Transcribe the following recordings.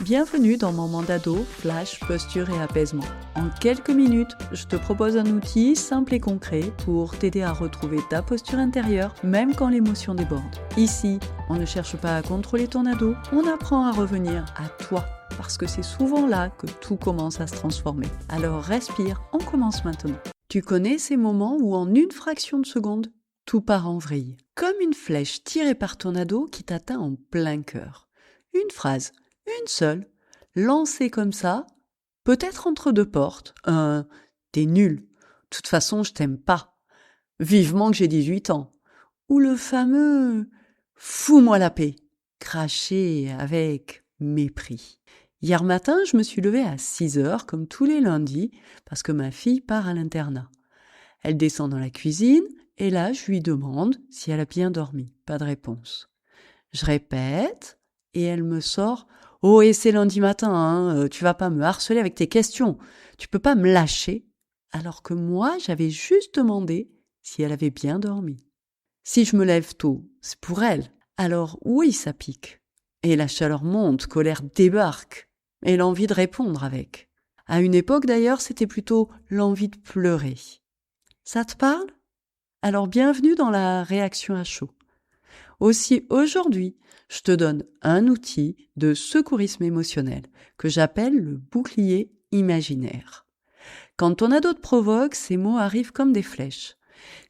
Bienvenue dans mon Mandado, Flash, Posture et Apaisement. En quelques minutes, je te propose un outil simple et concret pour t'aider à retrouver ta posture intérieure, même quand l'émotion déborde. Ici, on ne cherche pas à contrôler ton ado, on apprend à revenir à toi, parce que c'est souvent là que tout commence à se transformer. Alors respire, on commence maintenant. Tu connais ces moments où en une fraction de seconde, tout part en vrille, comme une flèche tirée par ton ado qui t'atteint en plein cœur. Une phrase, une seule, lancée comme ça, peut-être entre deux portes, t'es nul, de toute façon je t'aime pas, vivement que j'ai 18 ans, ou le fameux fous-moi la paix, craché avec mépris. Hier matin, je me suis levée à 6h, comme tous les lundis, parce que ma fille part à l'internat. Elle descend dans la cuisine, et là, je lui demande si elle a bien dormi. Pas de réponse. Je répète, et elle me sort « Oh, et c'est lundi matin, tu vas pas me harceler avec tes questions. Tu peux pas me lâcher. » Alors que moi, j'avais juste demandé si elle avait bien dormi. Si je me lève tôt, c'est pour elle. Alors oui, ça pique. Et la chaleur monte, colère débarque. Et l'envie de répondre avec. À une époque d'ailleurs, c'était plutôt l'envie de pleurer. Ça te parle ? Alors bienvenue dans la réaction à chaud. Aussi aujourd'hui, je te donne un outil de secourisme émotionnel que j'appelle le bouclier imaginaire. Quand ton ado te provoque, ces mots arrivent comme des flèches.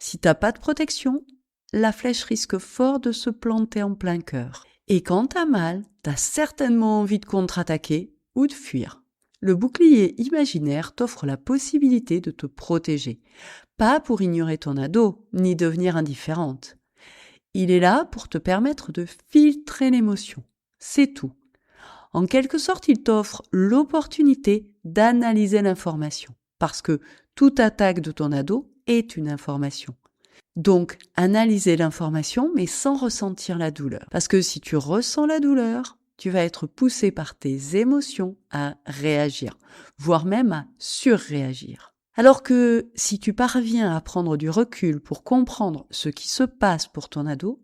Si t'as pas de protection, la flèche risque fort de se planter en plein cœur. Et quand t'as mal, t'as certainement envie de contre-attaquer ou de fuir. Le bouclier imaginaire t'offre la possibilité de te protéger. Pas pour ignorer ton ado, ni devenir indifférente. Il est là pour te permettre de filtrer l'émotion. C'est tout. En quelque sorte, il t'offre l'opportunité d'analyser l'information. Parce que toute attaque de ton ado est une information. Donc, analyser l'information, mais sans ressentir la douleur. Parce que si tu ressens la douleur, tu vas être poussé par tes émotions à réagir, voire même à surréagir. Alors que si tu parviens à prendre du recul pour comprendre ce qui se passe pour ton ado,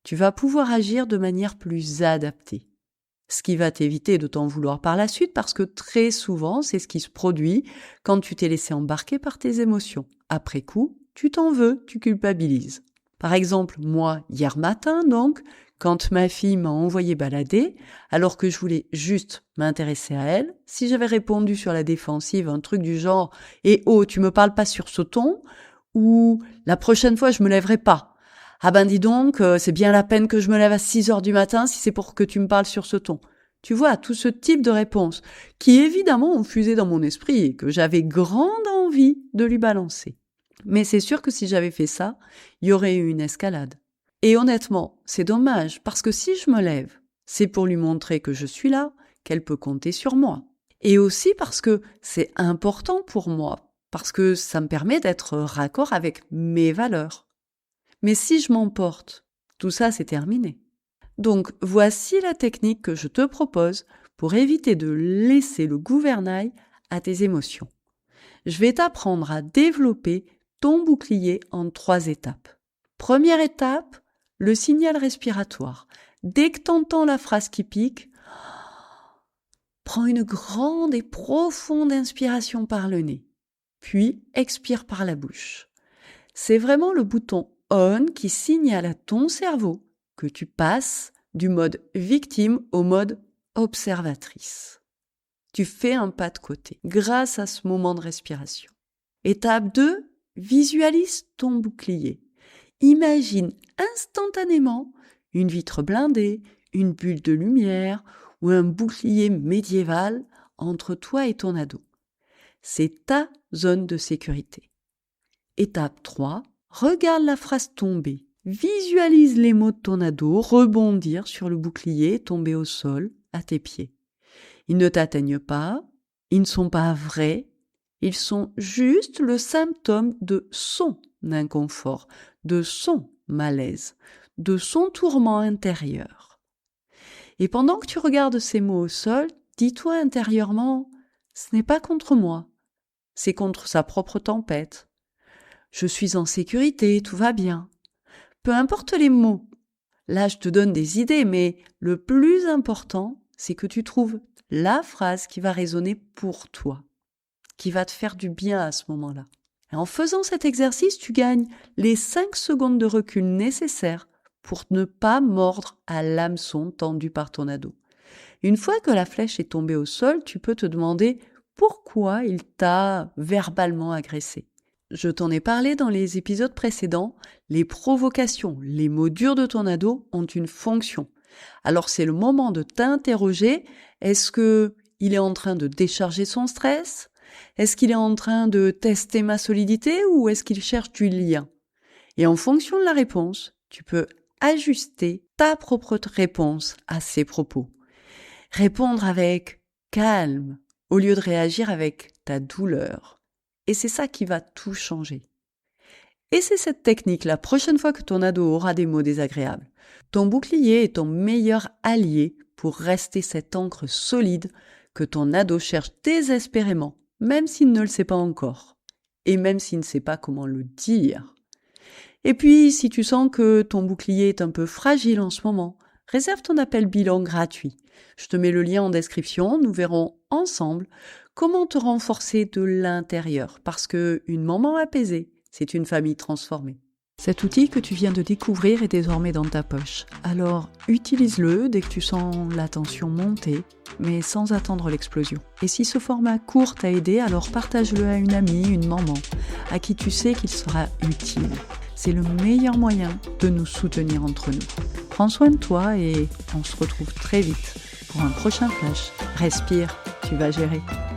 tu vas pouvoir agir de manière plus adaptée. Ce qui va t'éviter de t'en vouloir par la suite parce que très souvent, c'est ce qui se produit quand tu t'es laissé embarquer par tes émotions. Après coup, tu t'en veux, tu culpabilises. Par exemple, moi, hier matin donc, quand ma fille m'a envoyé balader, alors que je voulais juste m'intéresser à elle, si j'avais répondu sur la défensive un truc du genre « Eh oh, tu me parles pas sur ce ton » ou « La prochaine fois, je me lèverai pas ». Ah ben dis donc, c'est bien la peine que je me lève à 6h du matin si c'est pour que tu me parles sur ce ton. Tu vois, tout ce type de réponses qui évidemment ont fusé dans mon esprit et que j'avais grande envie de lui balancer. Mais c'est sûr que si j'avais fait ça, il y aurait eu une escalade. Et honnêtement, c'est dommage parce que si je me lève, c'est pour lui montrer que je suis là, qu'elle peut compter sur moi. Et aussi parce que c'est important pour moi, parce que ça me permet d'être raccord avec mes valeurs. Mais si je m'emporte, tout ça c'est terminé. Donc voici la technique que je te propose pour éviter de laisser le gouvernail à tes émotions. Je vais t'apprendre à développer ton bouclier en 3 étapes. Première étape, le signal respiratoire. Dès que t'entends la phrase qui pique, prends une grande et profonde inspiration par le nez, puis expire par la bouche. C'est vraiment le bouton on qui signale à ton cerveau que tu passes du mode victime au mode observatrice. Tu fais un pas de côté grâce à ce moment de respiration. Étape 2, visualise ton bouclier. Imagine instantanément une vitre blindée, une bulle de lumière ou un bouclier médiéval entre toi et ton ado. C'est ta zone de sécurité. Étape 3, regarde la phrase tomber. Visualise les mots de ton ado rebondir sur le bouclier tombé au sol à tes pieds. Ils ne t'atteignent pas, ils ne sont pas vrais, ils sont juste le symptôme de son inconfort, de son malaise, de son tourment intérieur. Et pendant que tu regardes ces mots au sol, dis-toi intérieurement, ce n'est pas contre moi, c'est contre sa propre tempête. Je suis en sécurité, tout va bien. Peu importe les mots. Là, je te donne des idées, mais le plus important, c'est que tu trouves la phrase qui va résonner pour toi, qui va te faire du bien à ce moment-là. Et en faisant cet exercice, tu gagnes les 5 secondes de recul nécessaires pour ne pas mordre à l'hameçon tendu par ton ado. Une fois que la flèche est tombée au sol, tu peux te demander pourquoi il t'a verbalement agressé. Je t'en ai parlé dans les épisodes précédents, les provocations, les mots durs de ton ado ont une fonction. Alors c'est le moment de t'interroger, est-ce qu'il est en train de décharger son stress ? Est-ce qu'il est en train de tester ma solidité ou est-ce qu'il cherche du lien ? Et en fonction de la réponse, tu peux ajuster ta propre réponse à ses propos. Répondre avec calme au lieu de réagir avec ta douleur. Et c'est ça qui va tout changer. Et c'est cette technique la prochaine fois que ton ado aura des mots désagréables. Ton bouclier est ton meilleur allié pour rester cette encre solide que ton ado cherche désespérément, même s'il ne le sait pas encore. Et même s'il ne sait pas comment le dire. Et puis, si tu sens que ton bouclier est un peu fragile en ce moment, réserve ton appel bilan gratuit. Je te mets le lien en description, nous verrons ensemble comment te renforcer de l'intérieur, parce que une maman apaisée, c'est une famille transformée. Cet outil que tu viens de découvrir est désormais dans ta poche. Alors, utilise-le dès que tu sens la tension monter, mais sans attendre l'explosion. Et si ce format court t'a aidé, alors partage-le à une amie, une maman, à qui tu sais qu'il sera utile. C'est le meilleur moyen de nous soutenir entre nous. Prends soin de toi et on se retrouve très vite pour un prochain flash. Respire, tu vas gérer.